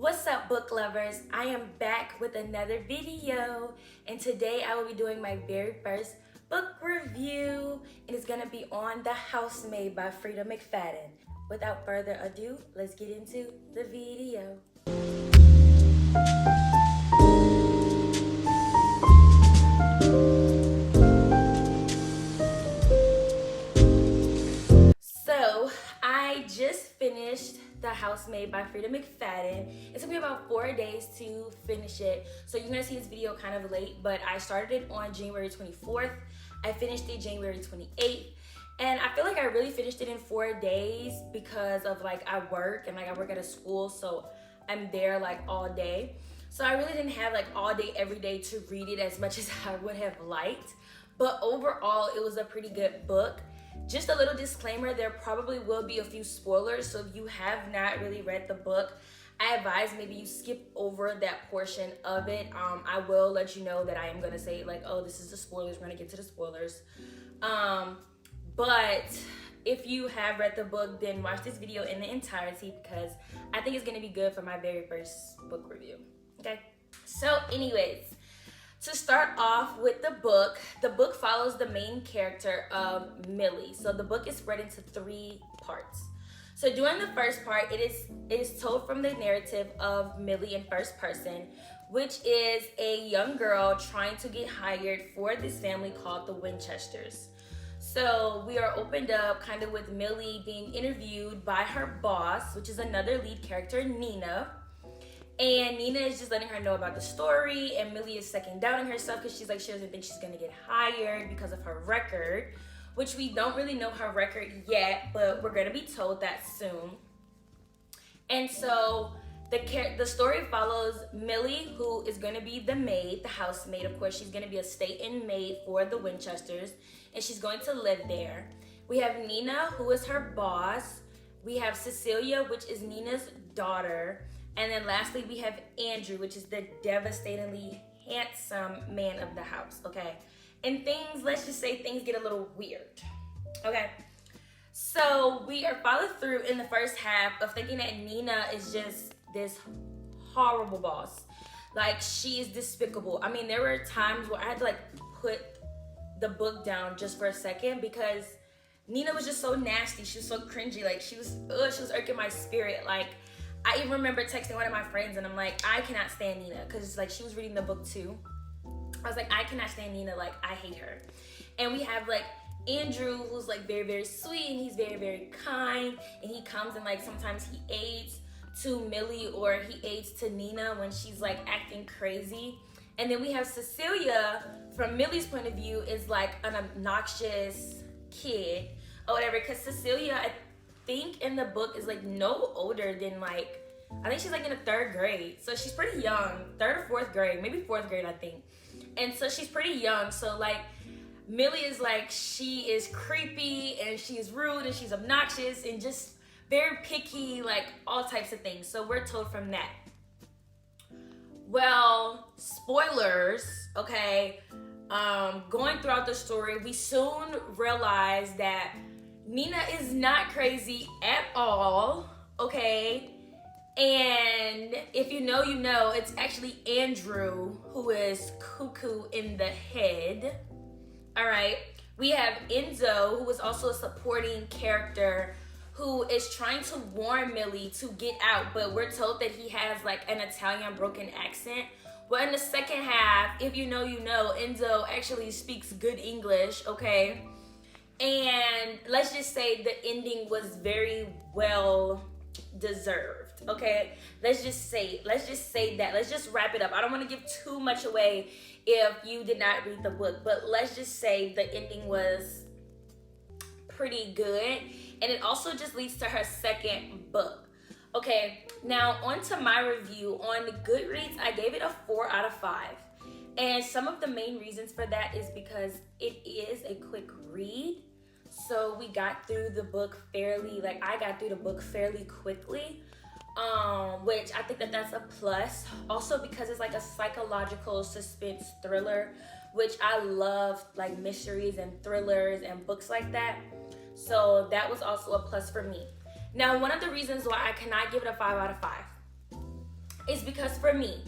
What's up, book lovers? I am back with another video, and today I will be doing my very first book review, and it's gonna be on The Housemaid by Freida McFadden. Without further ado, let's get into the video. So I just finished The Housemaid by Freida McFadden. It took me about 4 days to finish it. So you're gonna see this video kind of late, but I started it on January 24th. I finished it January 28th. And I feel like I really finished it in 4 days because of I work at a school, so I'm there all day. So I really didn't have all day, every day to read it as much as I would have liked. But overall, it was a pretty good book. Just a little disclaimer, there probably will be a few spoilers, so if you have not really read the book, I advise maybe you skip over that portion of it. I will let you know that I am going to say oh, this is the spoilers, we're going to get to the spoilers. But if you have read the book, then watch this video in the entirety because I think it's going to be good for my very first book review, okay? So anyways, to start off with the book follows the main character of Millie. So the book is spread into 3 parts. So during the first part, it is told from the narrative of Millie in first person, which is a young girl trying to get hired for this family called the Winchesters. So we are opened up kind of with Millie being interviewed by her boss, which is another lead character, Nina. And Nina is just letting her know about the story, and Millie is second doubting herself because she doesn't think she's gonna get hired because of her record, which we don't really know her record yet, but we're gonna be told that soon. And so the story follows Millie, who is gonna be the maid, the housemaid. Of course, she's gonna be a stay-in maid for the Winchesters, and she's going to live there. We have Nina, who is her boss. We have Cecilia, which is Nina's daughter. And then lastly, we have Andrew, which is the devastatingly handsome man of the house, okay? And let's just say things get a little weird, okay? So we are followed through in the first half of thinking that Nina is just this horrible boss. She is despicable. I mean, there were times where I had to put the book down just for a second because Nina was just so nasty. She was so cringy. She was irking my spirit. I even remember texting one of my friends and I'm like, I cannot stand Nina, because she was reading the book too. I was like, I cannot stand Nina, I hate her. And we have Andrew, who's very, very sweet, and he's very, very kind, and he comes and sometimes he aids to Millie or he aids to Nina when she's acting crazy. And then we have Cecilia, from Millie's point of view, is an obnoxious kid or whatever, because Cecilia, I think in the book is no older than I think she's in the 3rd grade, so she's pretty young, 3rd or 4th grade, maybe 4th grade, I think. And so she's pretty young, so Millie is she is creepy and she's rude and she's obnoxious and just very picky, all types of things. So we're told from that. Well, spoilers, okay. Going throughout the story, we soon realize that Nina is not crazy at all, okay? And if you know, you know, it's actually Andrew who is cuckoo in the head, all right? We have Enzo, who is also a supporting character, who is trying to warn Millie to get out, but we're told that he has an Italian broken accent. Well, in the second half, if you know, you know, Enzo actually speaks good English, okay? And let's just say the ending was very well deserved, okay? Let's just say that. Let's just wrap it up. I don't want to give too much away if you did not read the book, but let's just say the ending was pretty good. And it also just leads to her second book. Okay, now on to my review. On Goodreads, I gave it a 4 out of 5. And some of the main reasons for that is because it is a quick read. So we got through the book fairly, I got through the book fairly quickly, which I think that's a plus. Also because it's a psychological suspense thriller, which I love, mysteries and thrillers and books like that. So that was also a plus for me. Now, one of the reasons why I cannot give it a 5 out of 5 is because for me,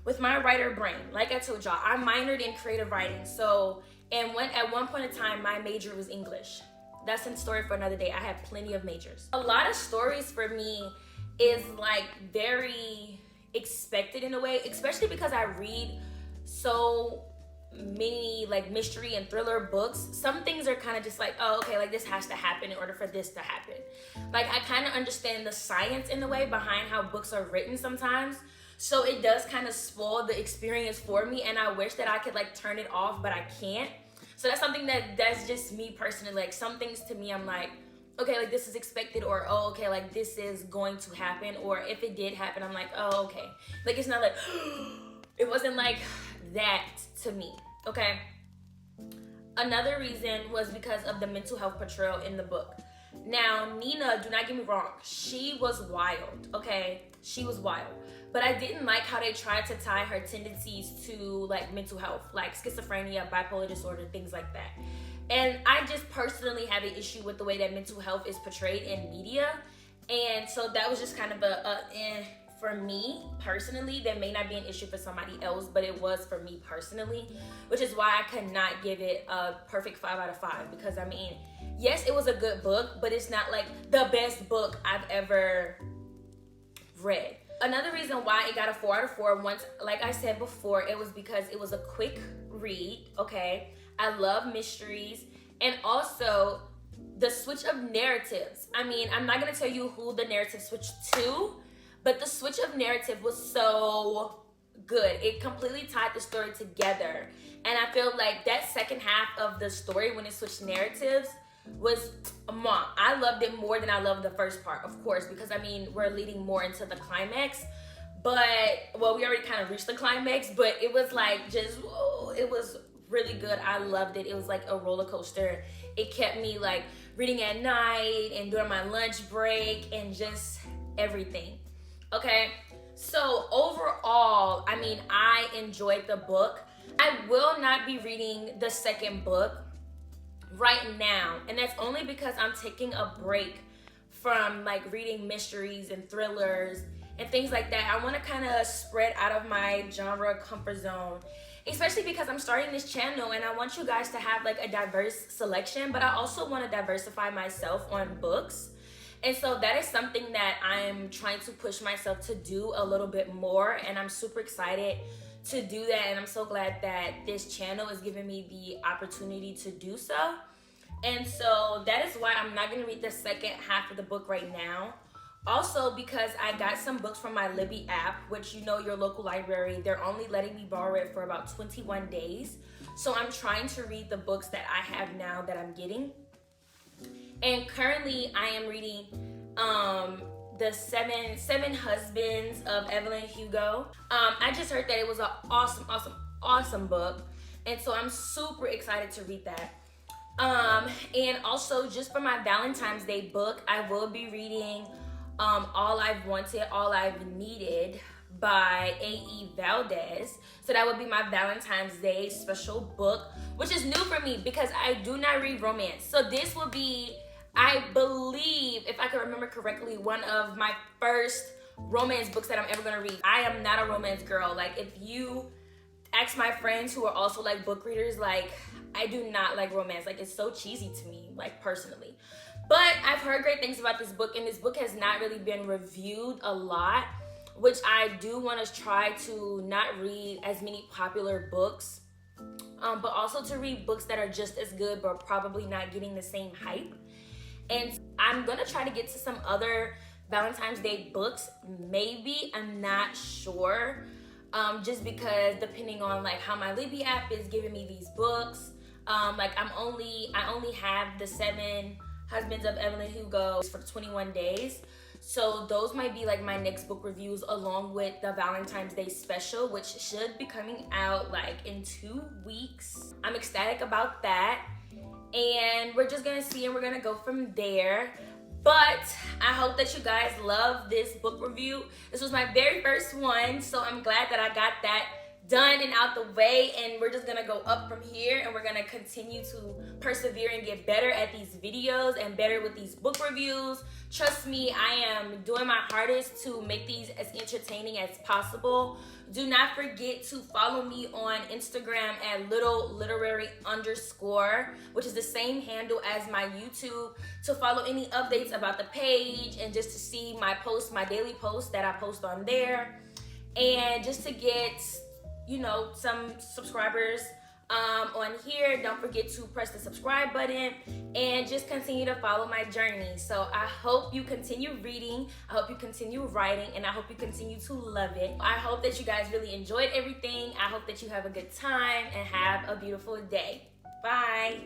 with my writer brain, like I told y'all, I minored in creative writing. So, and at one point in time, my major was English. That's a story for another day. I have plenty of majors. A lot of stories for me is like very expected in a way, especially because I read so many like mystery and thriller books. Some things are kind of just like, oh, okay, like this has to happen in order for this to happen. Like I kind of understand the science in the way behind how books are written sometimes. So it does kind of spoil the experience for me, and I wish that I could like turn it off, but I can't. So that's something that's just me personally. Like some things to me, I'm like, okay, like this is expected, or oh, okay, like this is going to happen, or if it did happen, I'm like, oh, okay. Like it's not like, it wasn't like that to me, okay? Another reason was because of the mental health portrayal in the book. Now, Nina, do not get me wrong, she was wild, okay? She was wild. But I didn't like how they tried to tie her tendencies to like mental health, like schizophrenia, bipolar disorder, things like that. And I just personally have an issue with the way that mental health is portrayed in media. And so that was just kind of for me personally. That may not be an issue for somebody else, but it was for me personally, which is why I could not give it a perfect 5 out of 5. Because I mean, yes, it was a good book, but it's not like the best book I've ever read. Another reason why it got a 4 out of 4, once, like I said before, it was because it was a quick read, okay? I love mysteries, and also the switch of narratives. I mean, I'm not gonna tell you who the narrative switched to, but the switch of narrative was so good. It completely tied the story together. And I feel like that second half of the story, when it switched narratives, was mom. I loved it more than I loved the first part, of course, because I mean, we're leading more into the climax. But, well, we already kind of reached the climax, but it was like just, whoa, it was really good. I loved it. It was like a roller coaster. It kept me like reading at night and during my lunch break and just everything. Okay, so overall, I mean, I enjoyed the book. I will not be reading the second book right now, and that's only because I'm taking a break from like reading mysteries and thrillers and things like that. I want to kind of spread out of my genre comfort zone, especially because I'm starting this channel and I want you guys to have like a diverse selection, but I also want to diversify myself on books. And so that is something that I'm trying to push myself to do a little bit more, and I'm super excited to do that, and I'm so glad that this channel is giving me the opportunity to do so. And so that is why I'm not going to read the second half of the book right now. Also, because I got some books from my Libby app, which, you know, your local library, they're only letting me borrow it for about 21 days. So I'm trying to read the books that I have now that I'm getting. And currently I am reading the seven Husbands of Evelyn Hugo. I just heard that it was an awesome book. And so I'm super excited to read that. And also, just for my Valentine's Day book, I will be reading All I've Wanted, All I've Needed by A.E. Valdez. So that would be my Valentine's Day special book, which is new for me because I do not read romance. So this will be, I believe, if I can remember correctly, one of my first romance books that I'm ever gonna read. I am not a romance girl. Like, if you ask my friends who are also like book readers, like, I do not like romance. Like, it's so cheesy to me, like, personally. But I've heard great things about this book, and this book has not really been reviewed a lot, which I do want to try to not read as many popular books, but also to read books that are just as good but probably not getting the same hype. And I'm gonna try to get to some other Valentine's Day books, maybe, I'm not sure, just because depending on like how my Libby app is giving me these books, like I only have the 7 Husbands of Evelyn Hugo for 21 days. So those might be like my next book reviews, along with the Valentine's Day special, which should be coming out like in 2 weeks. I'm ecstatic about that. And we're just gonna see, and we're gonna go from there. But I hope that you guys love this book review. This was my very first one, so I'm glad that I got that done and out the way, and we're just gonna go up from here, and we're gonna continue to persevere and get better at these videos and better with these book reviews. Trust me, I am doing my hardest to make these as entertaining as possible. Do not forget to follow me on Instagram at littleliterary_, which is the same handle as my YouTube, to follow any updates about the page and just to see my posts, my daily posts that I post on there, and just to get, you know, some subscribers on here. Don't forget to press the subscribe button and just continue to follow my journey. So I hope you continue reading, I hope you continue writing, and I hope you continue to love it. I hope that you guys really enjoyed everything. I hope that you have a good time and have a beautiful day. Bye.